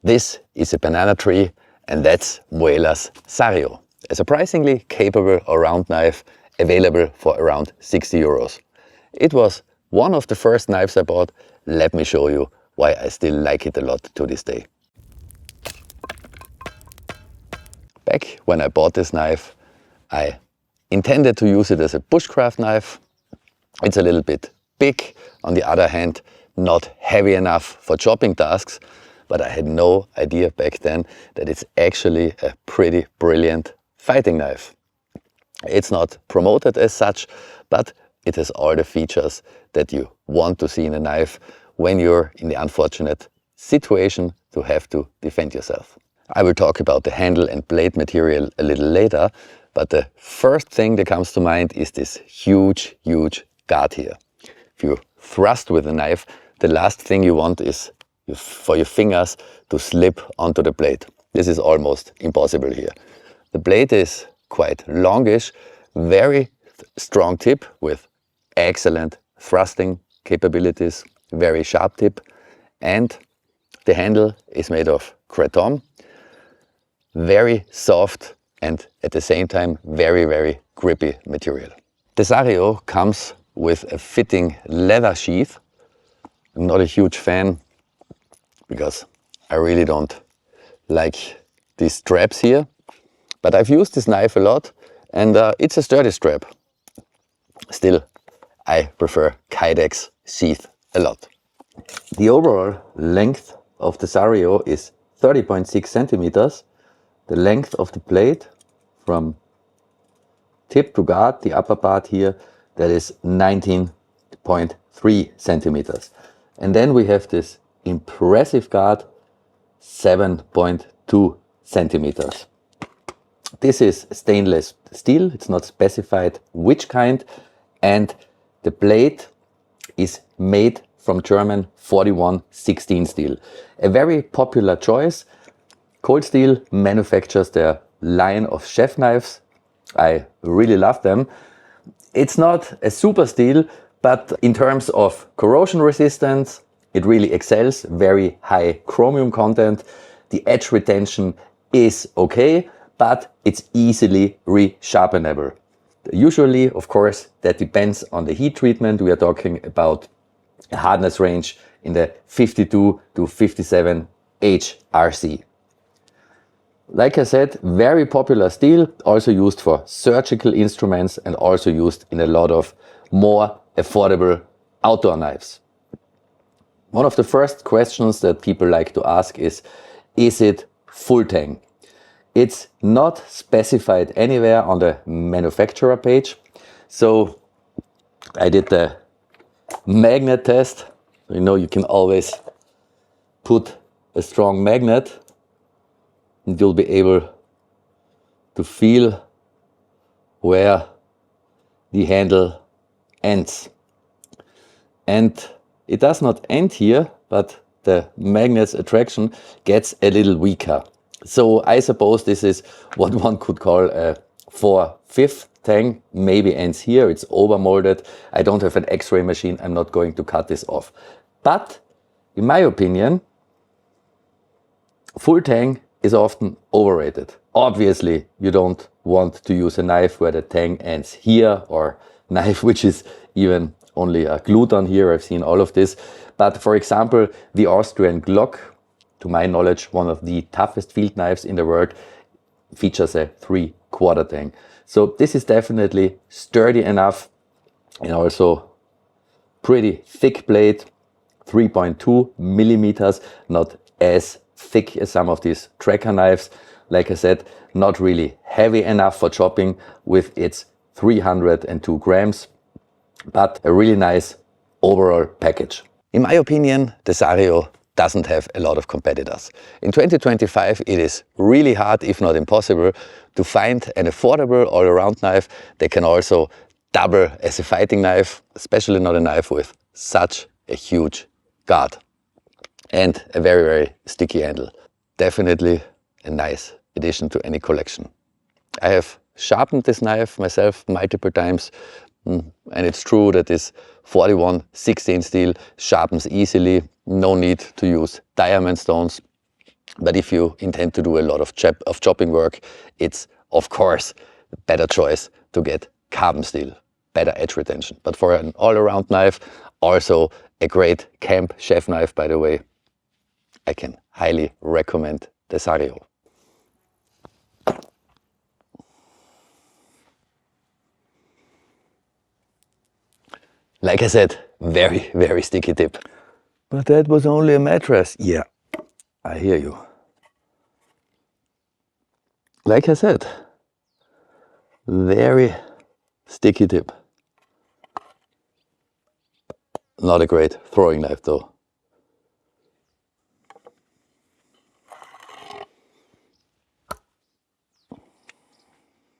This is a banana tree, and that's Muela Sarrio, a surprisingly capable all-round knife available for around 60 euros. It was one of the first knives I bought. Let me show you why I still like it a lot to this day. Back when I bought this knife, I intended to use it as a bushcraft knife. It's a little bit big, on the other hand not heavy enough for chopping tasks, but I had no idea back then that it's actually a pretty brilliant fighting knife. It's not promoted as such, but it has all the features that you want to see in a knife when you're in the unfortunate situation to have to defend yourself. I will talk about the handle and blade material a little later, but the first thing that comes to mind is this huge guard here. If you thrust with a knife, the last thing you want is for your fingers to slip onto the blade. This is almost impossible here. The blade is quite longish, very strong tip with excellent thrusting capabilities, very sharp tip, and the handle is made of cretonne, very soft and at the same time very grippy material. The Sarrio comes with a fitting leather sheath. I'm not a huge fan because I really don't like these straps here, but I've used this knife a lot and it's a sturdy strap. Still, I prefer Kydex sheath a lot. The overall length of the Sarrio is 30.6 centimeters. The length of the blade from tip to guard, the upper part here, that is 19.3 centimeters. And then we have this impressive guard, 7.2 centimeters. This is stainless steel, it's not specified which kind, and the blade is made from German 4116 steel. A very popular choice. Cold Steel manufactures their line of chef knives. I really love them. It's not a super steel, but in terms of corrosion resistance, it really excels. Very high chromium content. The edge retention is okay, but it's easily resharpenable. Usually, of course, that depends on the heat treatment. We are talking about a hardness range in the 52 to 57 HRC. Like I said, very popular steel, also used for surgical instruments and also used in a lot of more affordable outdoor knives. One of the first questions that people like to ask is it full tang? It's not specified anywhere on the manufacturer page. So I did the magnet test. You know, you can always put a strong magnet and you'll be able to feel where the handle ends. And it does not end here, but the magnet's attraction gets a little weaker. So I suppose this is what one could call a 4/5 tang, maybe ends here, it's overmolded. I don't have an X-ray machine, I'm not going to cut this off. But in my opinion, full tang is often overrated. Obviously, you don't want to use a knife where the tang ends here, or knife which is even only glued on here. I've seen all of this. But for example, the Austrian Glock, to my knowledge, one of the toughest field knives in the world, features a 3/4 tang. So this is definitely sturdy enough and also pretty thick blade, 3.2 millimeters, not as thick as some of these tracker knives. Like I said, not really heavy enough for chopping with its 302 grams, but a really nice overall package. In my opinion, the Sarrio doesn't have a lot of competitors. In 2025, it is really hard, if not impossible, to find an affordable all-around knife that can also double as a fighting knife, especially not a knife with such a huge guard and a very sticky handle. Definitely a nice addition to any collection. I have sharpened this knife myself multiple times, and it's true that this 4116 steel sharpens easily. No need to use diamond stones. But if you intend to do a lot of chopping work, it's of course a better choice to get carbon steel, better edge retention. But for an all-around knife, also a great camp chef knife, by the way, I can highly recommend the Sarrio. Like I said, very, very sticky tip. But that was only a mattress. Yeah, I hear you. Like I said, very sticky tip. Not a great throwing knife though.